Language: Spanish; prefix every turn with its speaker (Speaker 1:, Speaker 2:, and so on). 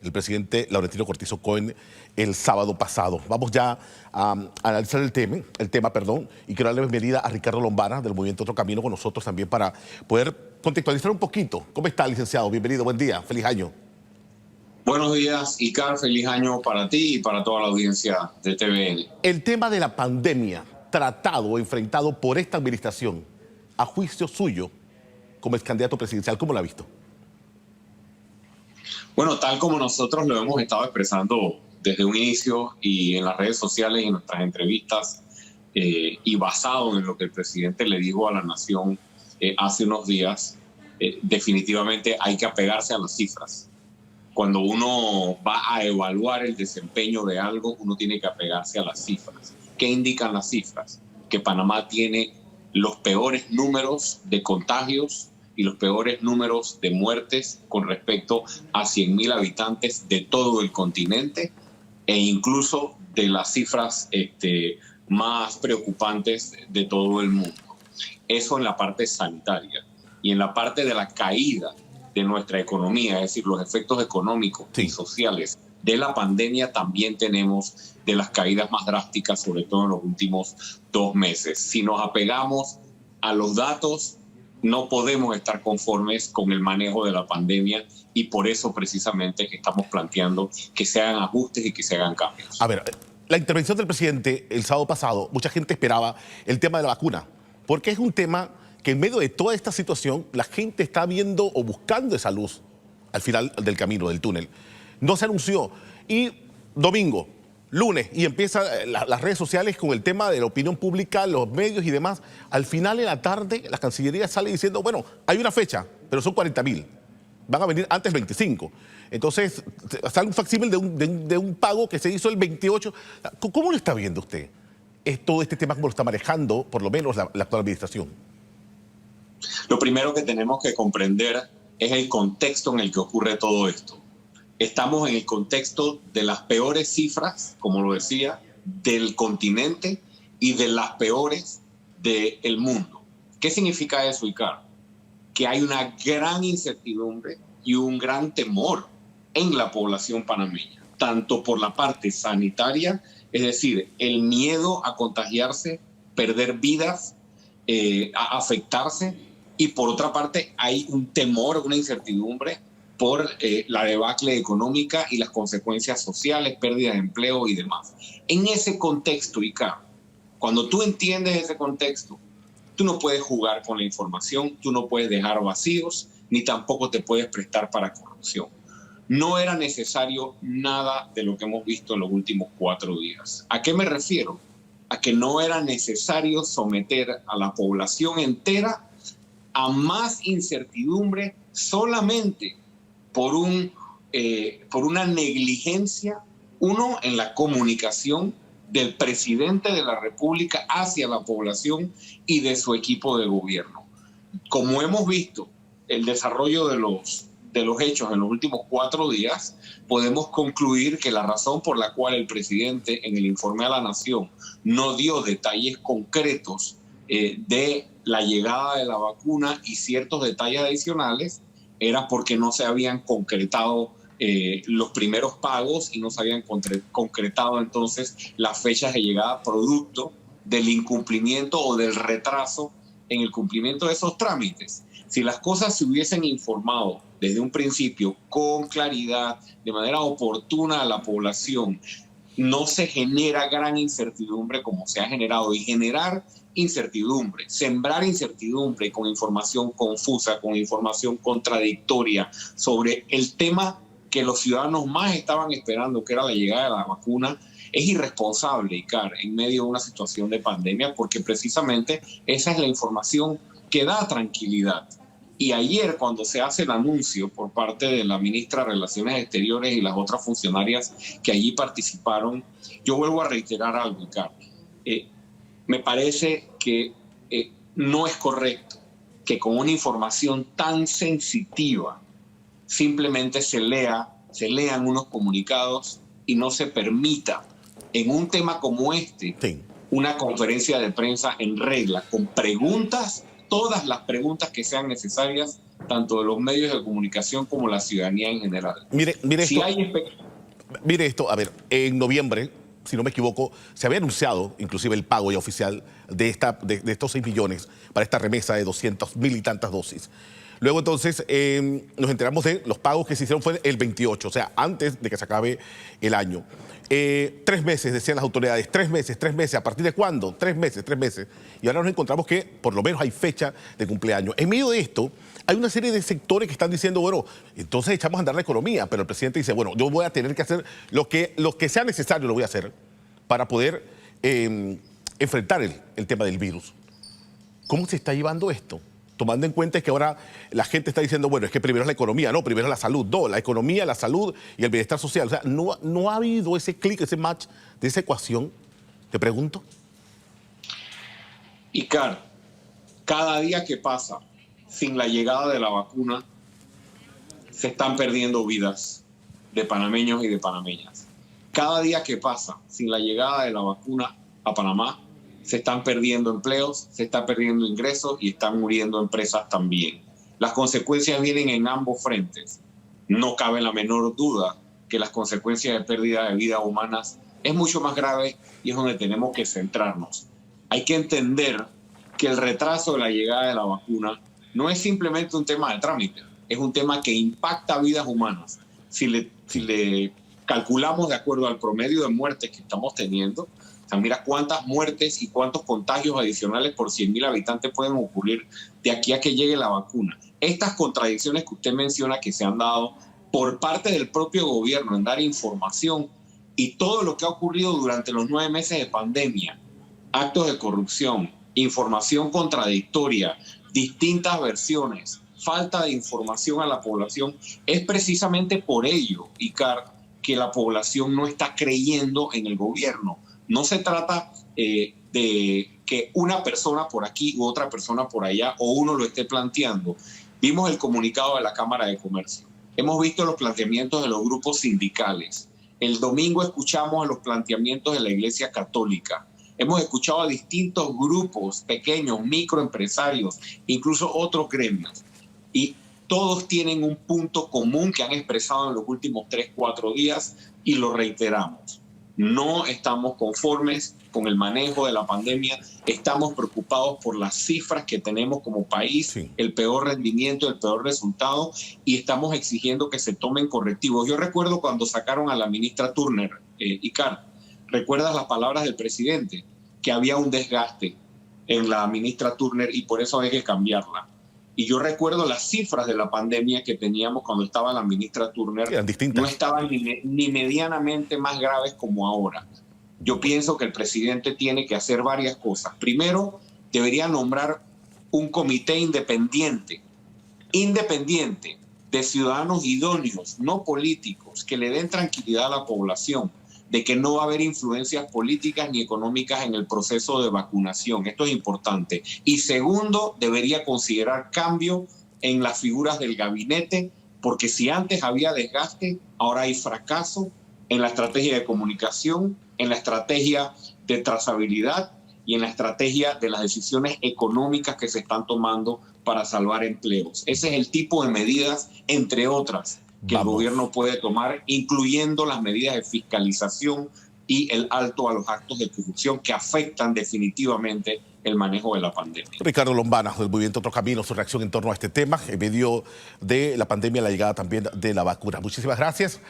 Speaker 1: el presidente Laurentino Cortizo Cohen el sábado pasado. Vamos ya a analizar el tema, y quiero darle la bienvenida a Ricardo Lombana del Movimiento Otro Camino con nosotros también para poder contextualizar un poquito. ¿Cómo está, licenciado? Bienvenido, buen día, feliz año.
Speaker 2: Buenos días, Icar, feliz año para ti y para toda la audiencia de TVN.
Speaker 1: El tema de la pandemia tratado o enfrentado por esta administración, a juicio suyo, como ex candidato presidencial, ¿cómo lo ha visto?
Speaker 2: Bueno, tal como nosotros lo hemos estado expresando desde un inicio y en las redes sociales y en nuestras entrevistas, y basado en lo que el presidente le dijo a la nación hace unos días, definitivamente hay que apegarse a las cifras. Cuando uno va a evaluar el desempeño de algo, uno tiene que apegarse a las cifras. ¿Qué indican las cifras? Que Panamá tiene los peores números de contagios y los peores números de muertes con respecto a 100.000 habitantes de todo el continente e incluso de las cifras más preocupantes de todo el mundo. Eso en la parte sanitaria. Y en la parte de la caída de nuestra economía, es decir, los efectos económicos y sociales de la pandemia, también tenemos de las caídas más drásticas, sobre todo en los últimos 2 meses. Si nos apegamos a los datos, no podemos estar conformes con el manejo de la pandemia y por eso precisamente que estamos planteando que se hagan ajustes y que se hagan cambios.
Speaker 1: A ver, la intervención del presidente el sábado pasado, mucha gente esperaba el tema de la vacuna, porque es un tema que en medio de toda esta situación la gente está viendo o buscando esa luz al final del del túnel. No se anunció. Y domingo, lunes, y empiezan las redes sociales con el tema de la opinión pública, los medios y demás. Al final de la tarde, la Cancillería sale diciendo, bueno, hay una fecha, pero son 40.000. Van a venir antes 25. Entonces, sale un facsímil de un pago que se hizo el 28. ¿Cómo lo está viendo usted? ¿Es todo este tema como lo está manejando, por lo menos, la actual administración?
Speaker 2: Lo primero que tenemos que comprender es el contexto en el que ocurre todo esto. Estamos en el contexto de las peores cifras, como lo decía, del continente y de las peores del mundo. ¿Qué significa eso, Icar? Que hay una gran incertidumbre y un gran temor en la población panameña, tanto por la parte sanitaria, es decir, el miedo a contagiarse, perder vidas, a afectarse, y por otra parte hay un temor, una incertidumbre por la debacle económica y las consecuencias sociales, pérdida de empleo y demás. En ese contexto, Icar, cuando tú entiendes ese contexto, tú no puedes jugar con la información, tú no puedes dejar vacíos, ni tampoco te puedes prestar para corrupción. No era necesario nada de lo que hemos visto en los últimos 4 días. ¿A qué me refiero? A que no era necesario someter a la población entera a más incertidumbre solamente por una negligencia, uno, en la comunicación del presidente de la República hacia la población y de su equipo de gobierno. Como hemos visto el desarrollo de los hechos en los últimos 4 días, podemos concluir que la razón por la cual el presidente en el informe a la Nación no dio detalles concretos de la llegada de la vacuna y ciertos detalles adicionales era porque no se habían concretado los primeros pagos y no se habían concretado entonces las fechas de llegada producto del incumplimiento o del retraso en el cumplimiento de esos trámites. Si las cosas se hubiesen informado desde un principio con claridad, de manera oportuna a la población, no se genera gran incertidumbre como se ha generado. Y generar incertidumbre, sembrar incertidumbre con información confusa, con información contradictoria sobre el tema que los ciudadanos más estaban esperando, que era la llegada de la vacuna, es irresponsable, Icar, en medio de una situación de pandemia, porque precisamente esa es la información que da tranquilidad. Y ayer, cuando se hace el anuncio por parte de la ministra de Relaciones Exteriores y las otras funcionarias que allí participaron, yo vuelvo a reiterar algo, Icar. Me parece que no es correcto que con una información tan sensitiva simplemente se lean unos comunicados y no se permita en un tema como este una conferencia de prensa en regla, con preguntas, todas las preguntas que sean necesarias tanto de los medios de comunicación como la ciudadanía en general.
Speaker 1: Mire
Speaker 2: Si
Speaker 1: esto.
Speaker 2: hay
Speaker 1: Mire esto, a ver, en noviembre, si no me equivoco, se había anunciado inclusive el pago ya oficial de estos 6 millones para esta remesa de 200.000 y tantas dosis. Luego entonces nos enteramos de los pagos que se hicieron fue el 28, o sea, antes de que se acabe el año. 3 meses, decían las autoridades, 3 meses, ¿a partir de cuándo? 3 meses. Y ahora nos encontramos que por lo menos hay fecha de cumpleaños. En medio de esto, hay una serie de sectores que están diciendo, bueno, entonces echamos a andar la economía, pero el presidente dice, bueno, yo voy a tener que hacer lo que sea necesario, lo voy a hacer para poder enfrentar el tema del virus. ¿Cómo se está llevando esto? Tomando en cuenta que ahora la gente está diciendo, bueno, es que primero es la economía, no, primero es la salud, no, la economía, la salud y el bienestar social. O sea, no ha habido ese clic, ese match de esa ecuación, te pregunto.
Speaker 2: Icar, cada día que pasa sin la llegada de la vacuna, se están perdiendo vidas de panameños y de panameñas. Cada día que pasa sin la llegada de la vacuna a Panamá, se están perdiendo empleos, se están perdiendo ingresos y están muriendo empresas también. Las consecuencias vienen en ambos frentes. No cabe la menor duda que las consecuencias de pérdida de vidas humanas es mucho más grave y es donde tenemos que centrarnos. Hay que entender que el retraso de la llegada de la vacuna no es simplemente un tema de trámite, es un tema que impacta vidas humanas. Si le calculamos de acuerdo al promedio de muertes que estamos teniendo, o sea, mira cuántas muertes y cuántos contagios adicionales por 100.000 habitantes pueden ocurrir de aquí a que llegue la vacuna. Estas contradicciones que usted menciona que se han dado por parte del propio gobierno en dar información y todo lo que ha ocurrido durante los 9 meses de pandemia, actos de corrupción, información contradictoria, distintas versiones, falta de información a la población, es precisamente por ello, Icar, que la población no está creyendo en el gobierno. No se trata de que una persona por aquí u otra persona por allá o uno lo esté planteando. Vimos el comunicado de la Cámara de Comercio. Hemos visto los planteamientos de los grupos sindicales. El domingo escuchamos los planteamientos de la Iglesia Católica. Hemos escuchado a distintos grupos pequeños, microempresarios, incluso otros gremios. Y todos tienen un punto común que han expresado en los últimos 3-4 días y lo reiteramos. No estamos conformes con el manejo de la pandemia, estamos preocupados por las cifras que tenemos como país, sí, el peor rendimiento, el peor resultado, y estamos exigiendo que se tomen correctivos. Yo recuerdo cuando sacaron a la ministra Turner, Icar, ¿recuerdas las palabras del presidente? Que había un desgaste en la ministra Turner y por eso hay que cambiarla. Y yo recuerdo las cifras de la pandemia que teníamos cuando estaba la ministra Turner, no estaban ni medianamente más graves como ahora. Yo pienso que el presidente tiene que hacer varias cosas. Primero, debería nombrar un comité independiente de ciudadanos idóneos, no políticos, que le den tranquilidad a la población de que no va a haber influencias políticas ni económicas en el proceso de vacunación. Esto es importante. Y segundo, debería considerar cambio en las figuras del gabinete, porque si antes había desgaste, ahora hay fracaso en la estrategia de comunicación, en la estrategia de trazabilidad y en la estrategia de las decisiones económicas que se están tomando para salvar empleos. Ese es el tipo de medidas, entre otras, que el gobierno puede tomar, incluyendo las medidas de fiscalización y el alto a los actos de corrupción que afectan definitivamente el manejo de la pandemia.
Speaker 1: Ricardo Lombana, del Movimiento Otro Camino, su reacción en torno a este tema, en medio de la pandemia, la llegada también de la vacuna. Muchísimas gracias.